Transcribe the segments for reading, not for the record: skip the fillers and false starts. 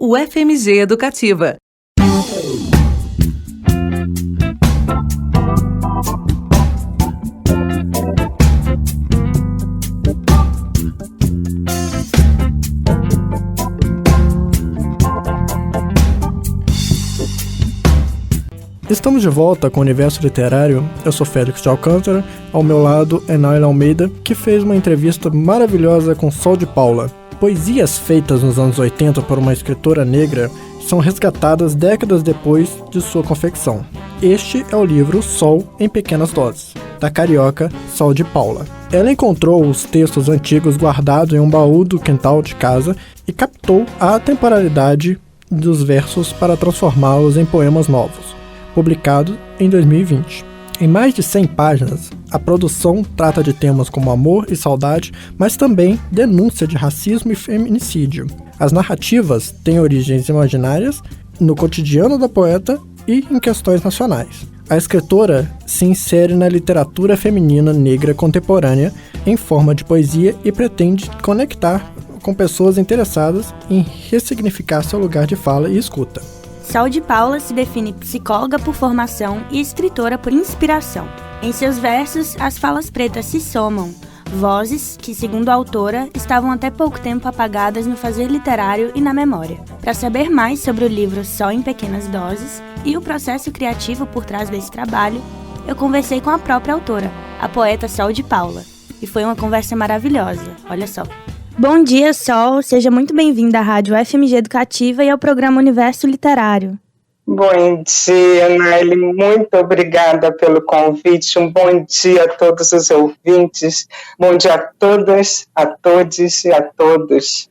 UFMG Educativa. Estamos de volta com o Universo Literário. Eu sou Félix de Alcântara, ao meu lado é Naila Almeida, que fez uma entrevista maravilhosa com Sol de Paula. Poesias feitas nos anos 80 por uma escritora negra são resgatadas décadas depois de sua confecção. Este é o livro Sol em Pequenas Doses, da carioca Sol de Paula. Ela encontrou os textos antigos guardados em um baú do quintal de casa e captou a temporalidade dos versos para transformá-los em poemas novos, publicado em 2020. Em mais de 100 páginas, a produção trata de temas como amor e saudade, mas também denúncia de racismo e feminicídio. As narrativas têm origens imaginárias no cotidiano da poeta e em questões nacionais. A escritora se insere na literatura feminina negra contemporânea em forma de poesia e pretende conectar com pessoas interessadas em ressignificar seu lugar de fala e escuta. Sol de Paula se define psicóloga por formação e escritora por inspiração. Em seus versos, as falas pretas se somam, vozes que, segundo a autora, estavam até pouco tempo apagadas no fazer literário e na memória. Para saber mais sobre o livro Sol em Pequenas Doses e o processo criativo por trás desse trabalho, eu conversei com a própria autora, a poeta Sol de Paula. E foi uma conversa maravilhosa, olha só. Bom dia, Sol. Seja muito bem-vinda à Rádio UFMG Educativa e ao programa Universo Literário. Bom dia, Naile. Muito obrigada pelo convite. Um bom dia a todos os ouvintes. Bom dia a todas, a todos e a todos.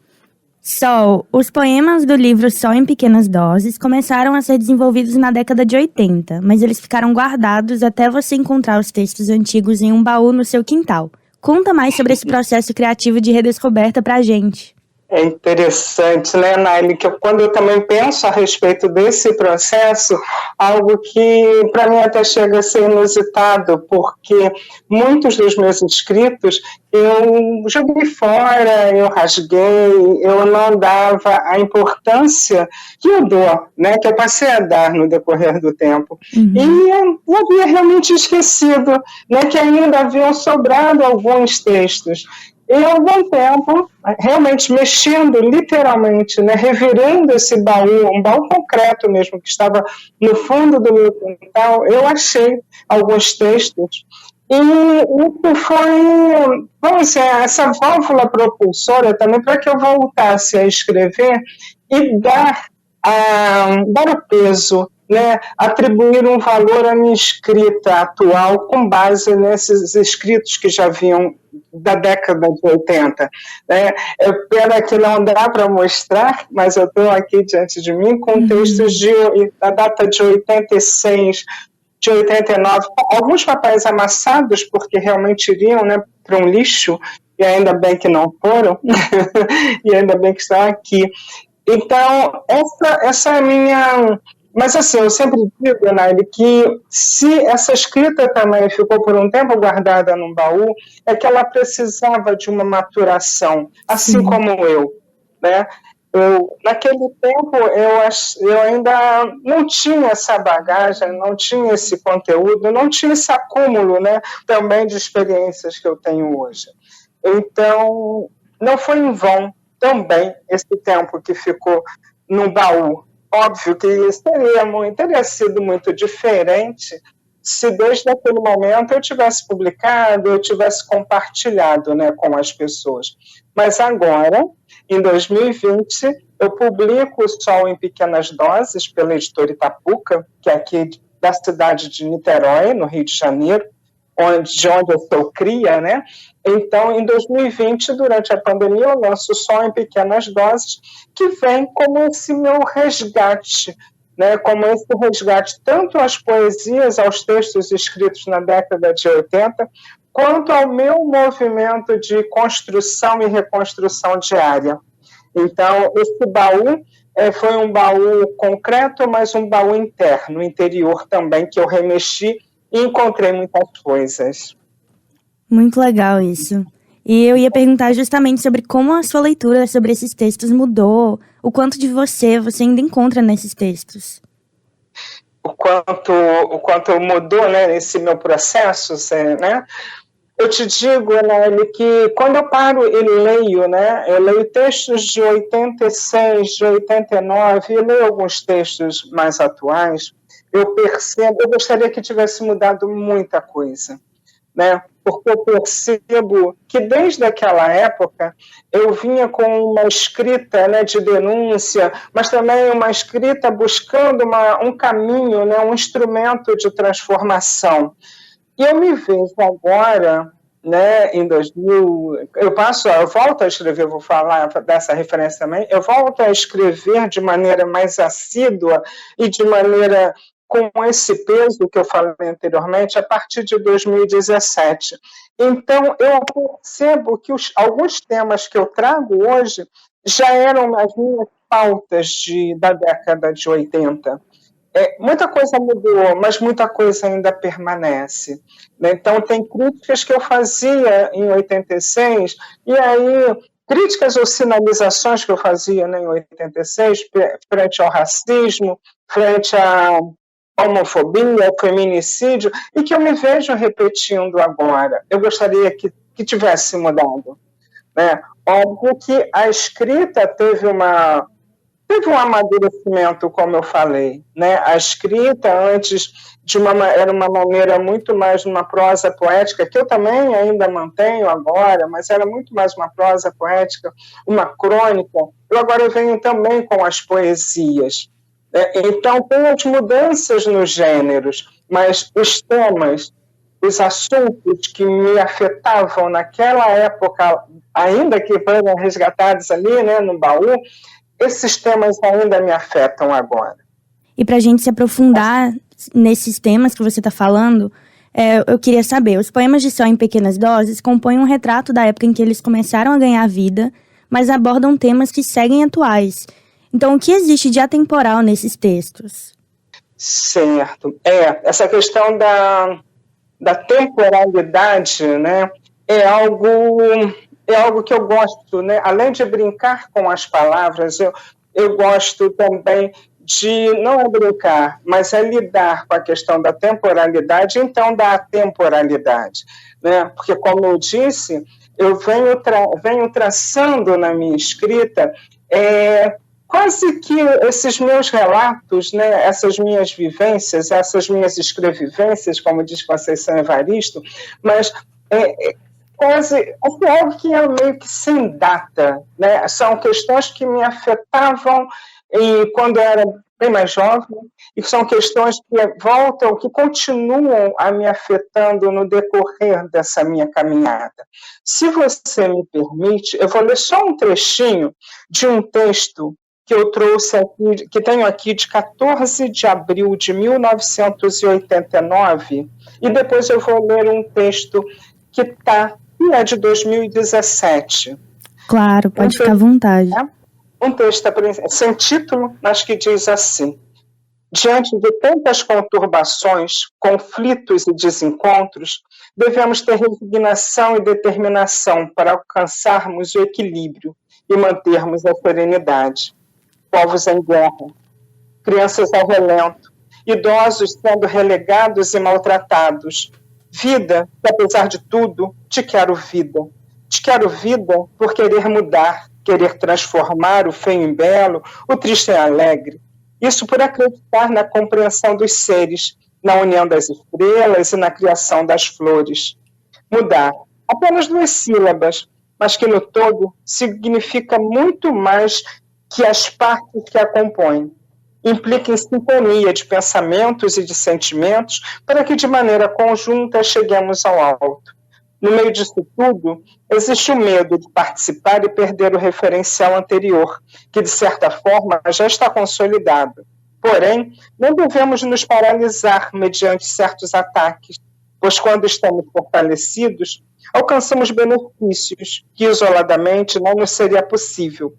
Sol, os poemas do livro Sol em Pequenas Doses começaram a ser desenvolvidos na década de 80, mas eles ficaram guardados até você encontrar os textos antigos em um baú no seu quintal. Conta mais sobre esse processo criativo de redescoberta pra gente. É interessante, né, Naile, que quando eu também penso a respeito desse processo, algo que para mim até chega a ser inusitado, porque muitos dos meus escritos eu joguei fora, eu rasguei, eu não dava a importância que eu dou, né, que eu passei a dar no decorrer do tempo. E eu havia realmente esquecido, né, que ainda haviam sobrado alguns textos. E há algum tempo, realmente mexendo literalmente, né, revirando esse baú, um baú concreto mesmo, que estava no fundo do meu quintal, eu achei alguns textos. E isso foi, vamos dizer, essa válvula propulsora também para que eu voltasse a escrever e dar o peso, né, atribuir um valor à minha escrita atual com base nesses escritos que já vinham da década de 80. Né? É pena que não dá para mostrar, mas eu estou aqui diante de mim com textos da data de 86, de 89, alguns papéis amassados, porque realmente iriam, né, para um lixo, e ainda bem que não foram, e ainda bem que estão aqui. Então, essa é a minha... Mas assim, eu sempre digo, Naile, que se essa escrita também ficou por um tempo guardada num baú, é que ela precisava de uma maturação, assim como eu, né? Naquele tempo, eu ainda não tinha essa bagagem, não tinha esse conteúdo, não tinha esse acúmulo, né, também de experiências que eu tenho hoje. Então, não foi em vão também esse tempo que ficou no baú. Óbvio que teria sido muito diferente se desde aquele momento eu tivesse publicado, eu tivesse compartilhado, né, com as pessoas. Mas agora, em 2020, eu publico o Sol em Pequenas Doses pela editora Itapuca, que é aqui da cidade de Niterói, no Rio de Janeiro, de onde eu sou cria, né? Então, em 2020, durante a pandemia, eu lanço o Sol em Pequenas Doses, que vem como esse meu resgate, né? Como esse resgate tanto às poesias, aos textos escritos na década de 80, quanto ao meu movimento de construção e reconstrução diária. Então, esse baú foi um baú concreto, mas um baú interno, interior também, que eu remexi e encontrei muitas coisas. Muito legal isso. E eu ia perguntar justamente sobre como a sua leitura sobre esses textos mudou o quanto de você ainda encontra nesses textos. O quanto mudou, né, nesse meu processo, né? Eu te digo, Nelly, que quando eu paro e leio, né, eu leio textos de 86, de 89, e leio alguns textos mais atuais, eu percebo, eu gostaria que tivesse mudado muita coisa, né? Porque eu percebo que desde aquela época eu vinha com uma escrita, né, de denúncia, mas também uma escrita buscando um caminho, né, um instrumento de transformação. E eu me vejo agora, né, em 2000, eu volto a escrever, vou falar dessa referência também, eu volto a escrever de maneira mais assídua e de maneira com esse peso que eu falei anteriormente, a partir de 2017. Então, eu percebo que alguns temas que eu trago hoje já eram as minhas pautas da década de 80. Muita coisa mudou, mas muita coisa ainda permanece, né? Então, tem críticas que eu fazia em 86, e aí, críticas ou sinalizações que eu fazia, né, em 86, frente ao racismo, frente à homofobia, ao feminicídio, e que eu me vejo repetindo agora. Eu gostaria que tivesse mudado, né? Óbvio que a escrita teve um amadurecimento, como eu falei, né? A escrita antes era uma maneira muito mais uma prosa poética, que eu também ainda mantenho agora, mas era muito mais uma prosa poética, uma crônica. Agora venho também com as poesias. Então, tem as mudanças nos gêneros, mas os temas, os assuntos que me afetavam naquela época, ainda que foram resgatados ali, né, no baú, esses temas ainda me afetam agora. E para a gente se aprofundar nesses temas que você está falando, eu queria saber, os poemas de Céu em Pequenas Doses compõem um retrato da época em que eles começaram a ganhar vida, mas abordam temas que seguem atuais. Então, o que existe de atemporal nesses textos? Certo. Essa questão da temporalidade, né, é algo que eu gosto, né? Além de brincar com as palavras, eu gosto também de não brincar, mas lidar com a questão da temporalidade, então da atemporalidade, né? Porque, como eu disse, eu venho traçando na minha escrita quase que esses meus relatos, né, essas minhas vivências, essas minhas escrevivências, como diz Conceição Evaristo, mas quase algo que é meio que sem data, né? São questões que me afetavam quando eu era bem mais jovem, e são questões que continuam a me afetando no decorrer dessa minha caminhada. Se você me permite, eu vou ler só um trechinho de um texto que eu trouxe aqui, que tenho aqui de 14 de abril de 1989, e depois eu vou ler um texto que é de 2017. Claro, pode ficar à vontade. Um texto sem título, mas que diz assim: diante de tantas conturbações, conflitos e desencontros, devemos ter resignação e determinação para alcançarmos o equilíbrio e mantermos a serenidade. Povos em guerra, crianças ao relento, idosos sendo relegados e maltratados. Vida, que apesar de tudo, te quero vida. Te quero vida por querer mudar, querer transformar o feio em belo, o triste em alegre. Isso por acreditar na compreensão dos seres, na união das estrelas e na criação das flores. Mudar, apenas 2 sílabas, mas que no todo significa muito mais que as partes que a compõem. Implica em sintonia de pensamentos e de sentimentos para que de maneira conjunta cheguemos ao alto. No meio disso tudo, existe o medo de participar e perder o referencial anterior, que de certa forma já está consolidado. Porém, não devemos nos paralisar mediante certos ataques, pois quando estamos fortalecidos, alcançamos benefícios que isoladamente não nos seria possível.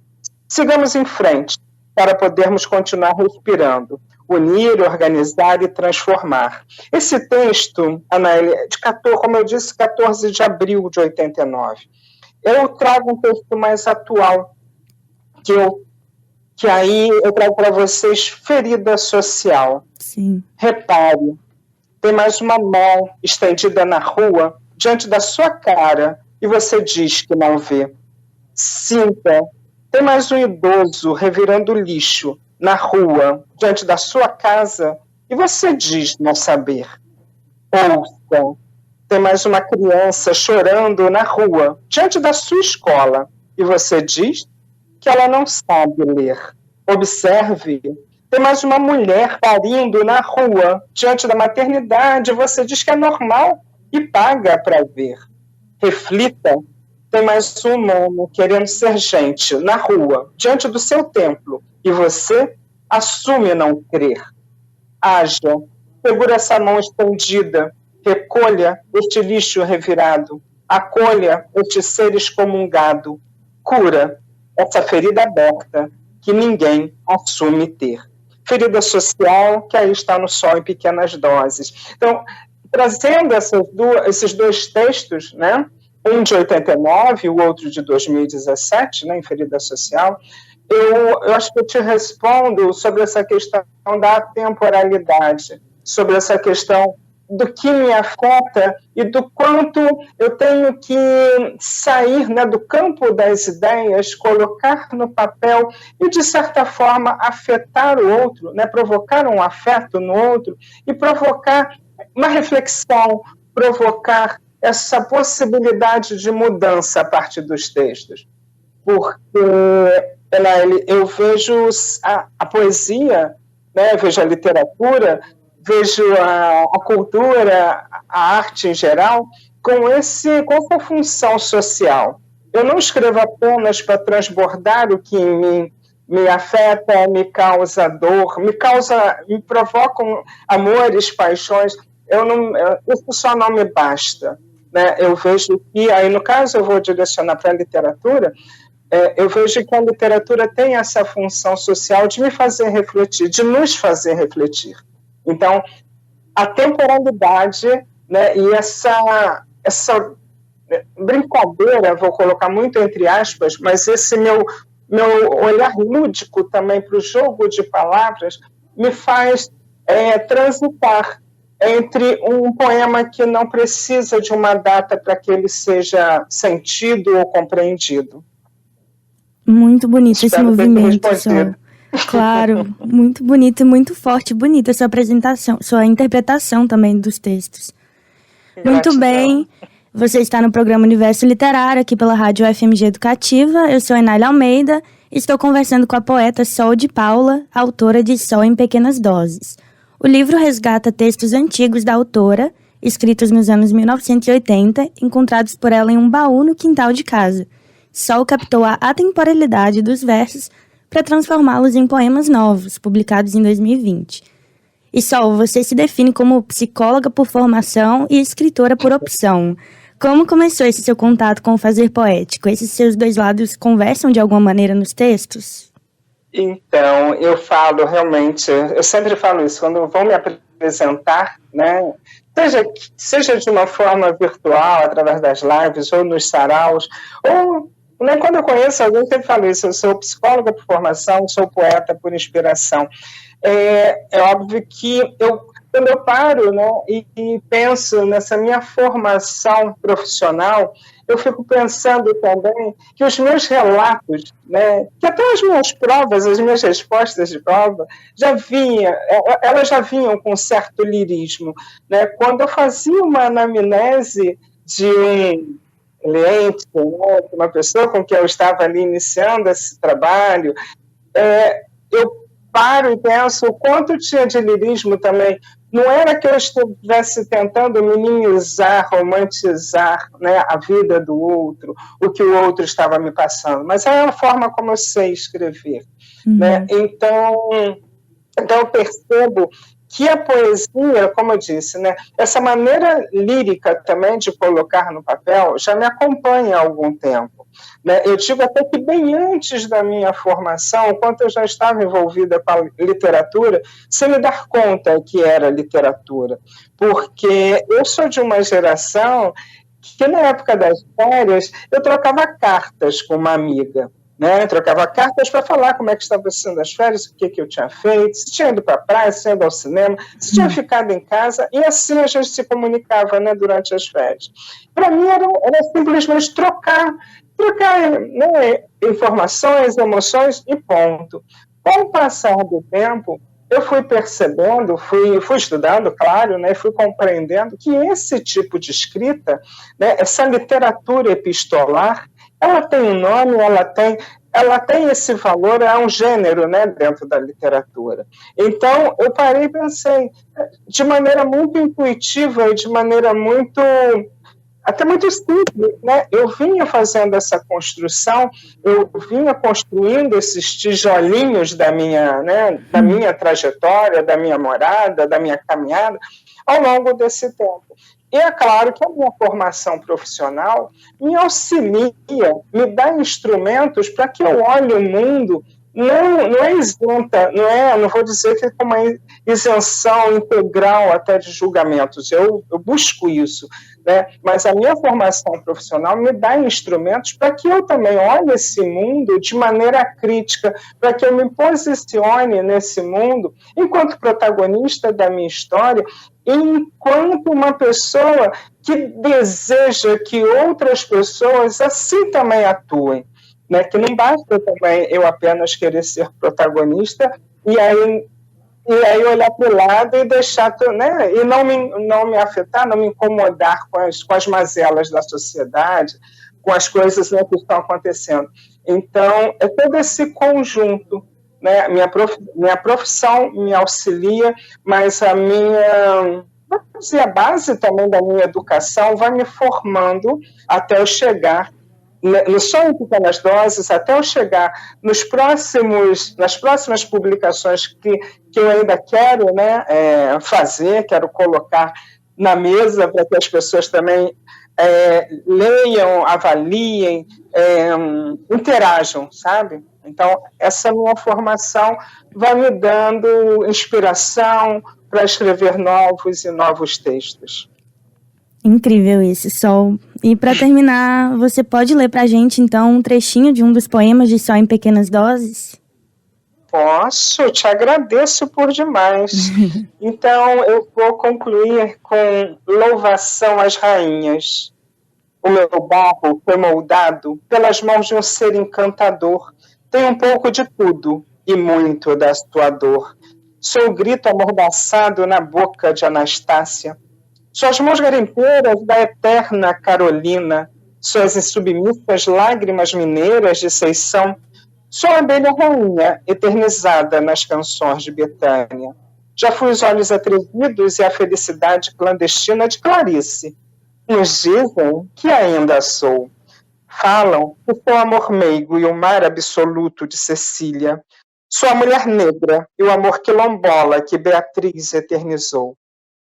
Sigamos em frente, para podermos continuar respirando, unir, organizar e transformar. Esse texto, Anaeli, é de 14, como eu disse, 14 de abril de 89. Eu trago um texto mais atual, que que aí eu trago para vocês ferida social. Sim. Repare, tem mais uma mão estendida na rua, diante da sua cara, e você diz que não vê. Sinta, tem mais um idoso revirando lixo na rua, diante da sua casa, e você diz não saber. Ouça, tem mais uma criança chorando na rua, diante da sua escola, e você diz que ela não sabe ler. Observe, tem mais uma mulher parindo na rua, diante da maternidade, você diz que é normal e paga para ver. Reflita, tem mais um humano querendo ser gente na rua, diante do seu templo, e você assume não crer. Haja, segura essa mão estendida, recolha este lixo revirado, acolha este ser excomungado, cura essa ferida aberta que ninguém assume ter. Ferida social que aí está no Sol em Pequenas Doses. Então, trazendo esses dois textos, né, um de 89 e o outro de 2017, né, em Ferida Social, eu acho que eu te respondo sobre essa questão da temporalidade, sobre essa questão do que me afeta e do quanto eu tenho que sair, né, do campo das ideias, colocar no papel e, de certa forma, afetar o outro, né, provocar um afeto no outro e provocar uma reflexão, provocar essa possibilidade de mudança a partir dos textos. Porque, eu vejo a poesia, né, vejo a literatura, vejo a cultura, a arte em geral, com essa função social. Eu não escrevo apenas para transbordar o que em mim me afeta, me causa dor, me provocam amores, paixões. Isso só não me basta, né? Eu vejo que, aí no caso eu vou direcionar para a literatura, eu vejo que a literatura tem essa função social de me fazer refletir, de nos fazer refletir. Então, a temporalidade, né, e essa brincadeira, vou colocar muito entre aspas, mas esse meu olhar lúdico também para o jogo de palavras me faz transitar entre um poema que não precisa de uma data para que ele seja sentido ou compreendido. Muito bonito esse movimento, Sol. Claro, muito bonito e muito forte, bonita sua apresentação, sua interpretação também dos textos. Muito bem, você está no programa Universo Literário, aqui pela Rádio FMG Educativa. Eu sou Enália Almeida e estou conversando com a poeta Sol de Paula, autora de Sol em Pequenas Doses. O livro resgata textos antigos da autora, escritos nos anos 1980, encontrados por ela em um baú no quintal de casa. Sol captou a atemporalidade dos versos para transformá-los em poemas novos, publicados em 2020. E Sol, você se define como psicóloga por formação e escritora por opção. Como começou esse seu contato com o fazer poético? Esses seus dois lados conversam de alguma maneira nos textos? Então, eu falo realmente, eu sempre falo isso, quando vão me apresentar, né, seja de uma forma virtual, através das lives, ou nos saraus, ou quando eu conheço alguém, eu sempre falo isso, eu sou psicóloga por formação, sou poeta por inspiração. É óbvio que quando eu paro, né, e penso nessa minha formação profissional, eu fico pensando também que os meus relatos, né, que até as minhas provas, as minhas respostas de prova, elas já vinham com certo lirismo. Né? Quando eu fazia uma anamnese de um cliente, né, uma pessoa com quem eu estava ali iniciando esse trabalho, eu paro e penso o quanto tinha de lirismo também. Não era que eu estivesse tentando minimizar, romantizar, né, a vida do outro, o que o outro estava me passando, mas é a forma como eu sei escrever. Né? Então, eu percebo que a poesia, como eu disse, né, essa maneira lírica também de colocar no papel já me acompanha há algum tempo. Né? Eu digo até que bem antes da minha formação, enquanto eu já estava envolvida com a literatura, sem me dar conta que era literatura. Porque eu sou de uma geração que na época das férias eu trocava cartas com uma amiga. né? Trocava cartas para falar como é que estava sendo as férias, o que eu tinha feito, se tinha ido para a praia, se tinha ido ao cinema, se tinha ficado em casa, e assim a gente se comunicava, né, durante as férias. Para mim era simplesmente trocar, né, informações, emoções e ponto. Com o passar do tempo, eu fui percebendo, fui estudando, claro, né, fui compreendendo que esse tipo de escrita, né, essa literatura epistolar, ela tem um nome, ela tem esse valor, é um gênero, né, dentro da literatura. Então, eu parei e pensei, de maneira muito intuitiva e de maneira até muito simples, né? Eu vinha fazendo essa construção, eu vinha construindo esses tijolinhos da minha trajetória, da minha morada, da minha caminhada, ao longo desse tempo. E é claro que a minha formação profissional me auxilia, me dá instrumentos para que eu olhe o mundo, não é isenta, não vou dizer que é uma isenção integral até de julgamentos, eu busco isso, né? Mas a minha formação profissional me dá instrumentos para que eu também olhe esse mundo de maneira crítica, para que eu me posicione nesse mundo enquanto protagonista da minha história, enquanto uma pessoa que deseja que outras pessoas assim também atuem, né? Que não basta também eu apenas querer ser protagonista e aí olhar para o lado e deixar, né? E não me afetar, não me incomodar com as mazelas da sociedade, com as coisas, né, que estão acontecendo. Então, é todo esse conjunto, né? Minha profissão me auxilia, mas a base também da minha educação vai me formando até eu chegar no Sonho em Pequenas Doses, até eu chegar nas próximas publicações que eu ainda quero, né, fazer, quero colocar na mesa para que as pessoas também leiam, avaliem, interajam, sabe? Então, essa minha formação vai me dando inspiração para escrever novos textos. Incrível isso, Sol. E para terminar, você pode ler para a gente, então, um trechinho de um dos poemas de Sol em Pequenas Doses? Posso, te agradeço por demais. Então, eu vou concluir com louvação às rainhas. O meu barro foi moldado pelas mãos de um ser encantador. Tem um pouco de tudo e muito da sua dor. Sou o grito amordaçado na boca de Anastácia. Suas mãos garimpeiras da eterna Carolina, suas insubmissas lágrimas mineiras de Seição, sou a abelha rainha, eternizada nas canções de Betânia. Já fui os olhos atrevidos e a felicidade clandestina de Clarice. Uns dizem que ainda sou. Falam que sou o amor meigo e o mar absoluto de Cecília. Sou a mulher negra e o amor quilombola que Beatriz eternizou.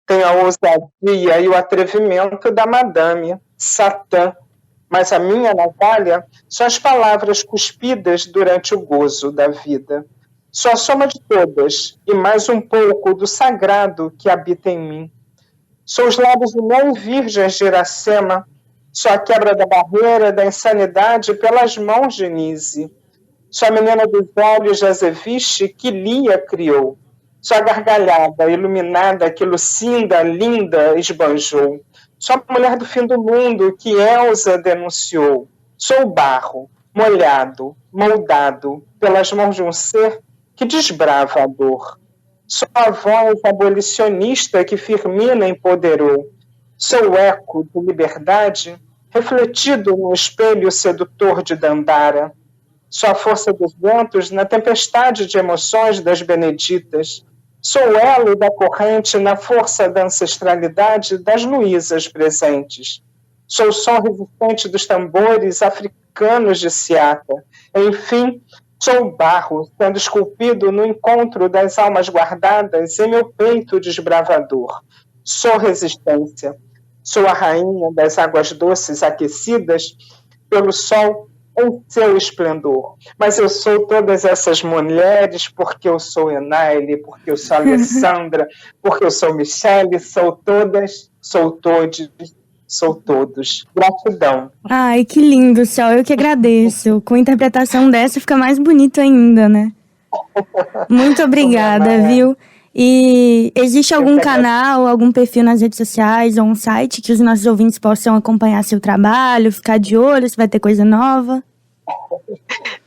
Tenho a ousadia e o atrevimento da Madame Satã, mas a minha navalha são as palavras cuspidas durante o gozo da vida. Sou a soma de todas e mais um pouco do sagrado que habita em mim. Sou os lábios do mel virgens de Iracema, sou a quebra da barreira da insanidade pelas mãos de Nise. Sou a menina dos olhos de Azeviche que Lia criou. Sou a gargalhada iluminada que Lucinda, linda, esbanjou. Sou a mulher do fim do mundo que Elsa denunciou. Sou o barro, molhado, moldado pelas mãos de um ser que desbrava a dor. Sou a voz abolicionista que Firmina empoderou. Sou o eco de liberdade refletido no espelho sedutor de Dandara. Sou a força dos ventos na tempestade de emoções das beneditas. Sou o elo da corrente na força da ancestralidade das Luísas presentes. Sou o som resistente dos tambores africanos de Siata. Enfim, sou o barro sendo esculpido no encontro das almas guardadas em meu peito desbravador. Sou resistência. Sou a rainha das águas doces aquecidas pelo sol em seu esplendor. Mas eu sou todas essas mulheres porque eu sou Enaile, porque eu sou Alessandra, porque eu sou Michele, sou todas, sou todos sou todos. Gratidão. Ai, que lindo, Sol. Eu que agradeço. Com a interpretação dessa fica mais bonito ainda, né? Muito obrigada, viu? E existe algum canal, algum perfil nas redes sociais ou um site que os nossos ouvintes possam acompanhar seu trabalho, ficar de olho se vai ter coisa nova?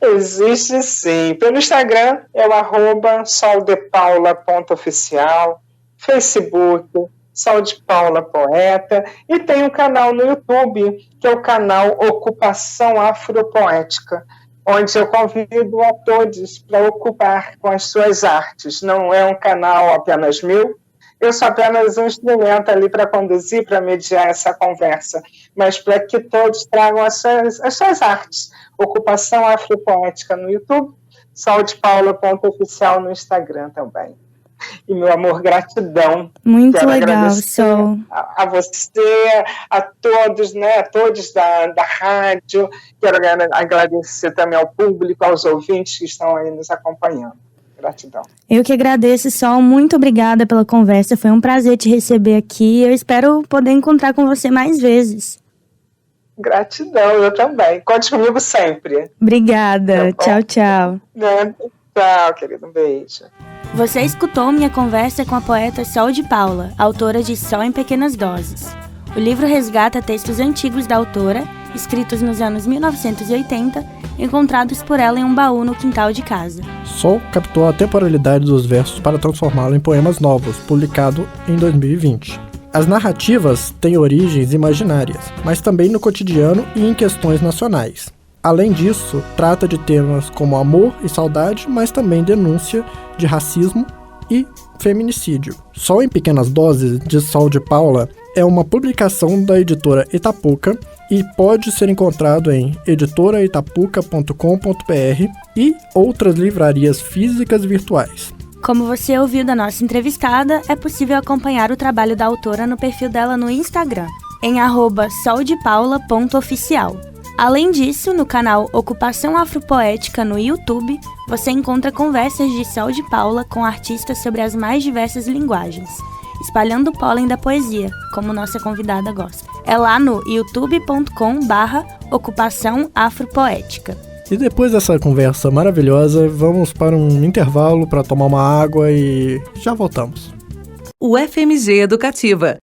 Existe sim. Pelo Instagram é o @soldepaula.oficial, Facebook, Sol de Paula Poeta, e tem um canal no YouTube, que é o canal Ocupação Afropoética, onde eu convido a todos para ocupar com as suas artes. Não é um canal apenas meu, eu sou apenas um instrumento ali para conduzir, para mediar essa conversa, mas para que todos tragam as suas artes. Ocupação Afropoética no YouTube, soldepaula.oficial no Instagram também. E, meu amor, gratidão. Muito Quero legal, Sol. a você, a todos, né, a todos da rádio. Quero agradecer também ao público, aos ouvintes que estão aí nos acompanhando. Gratidão. Eu que agradeço, Sol. Muito obrigada pela conversa. Foi um prazer te receber aqui. Eu espero poder encontrar com você mais vezes. Gratidão, eu também. Conte comigo sempre. Obrigada. Tchau, tchau. Tchau, querido. Um beijo. Você escutou minha conversa com a poeta Sol de Paula, autora de Sol em Pequenas Doses. O livro resgata textos antigos da autora, escritos nos anos 1980, encontrados por ela em um baú no quintal de casa. Sol captou a temporalidade dos versos para transformá-lo em poemas novos, publicado em 2020. As narrativas têm origens imaginárias, mas também no cotidiano e em questões nacionais. Além disso, trata de temas como amor e saudade, mas também denúncia de racismo e feminicídio. Sol em Pequenas Doses, de Sol de Paula, é uma publicação da editora Itapuca e pode ser encontrado em editoraitapuca.com.br e outras livrarias físicas e virtuais. Como você ouviu da nossa entrevistada, é possível acompanhar o trabalho da autora no perfil dela no Instagram, em @soldepaula.oficial. Além disso, no canal Ocupação Afropoética no YouTube, você encontra conversas de Sol de Paula com artistas sobre as mais diversas linguagens, espalhando o pólen da poesia, como nossa convidada gosta. É lá no youtube.com/Ocupação Afropoética. E depois dessa conversa maravilhosa, vamos para um intervalo para tomar uma água e já voltamos. UFMG Educativa.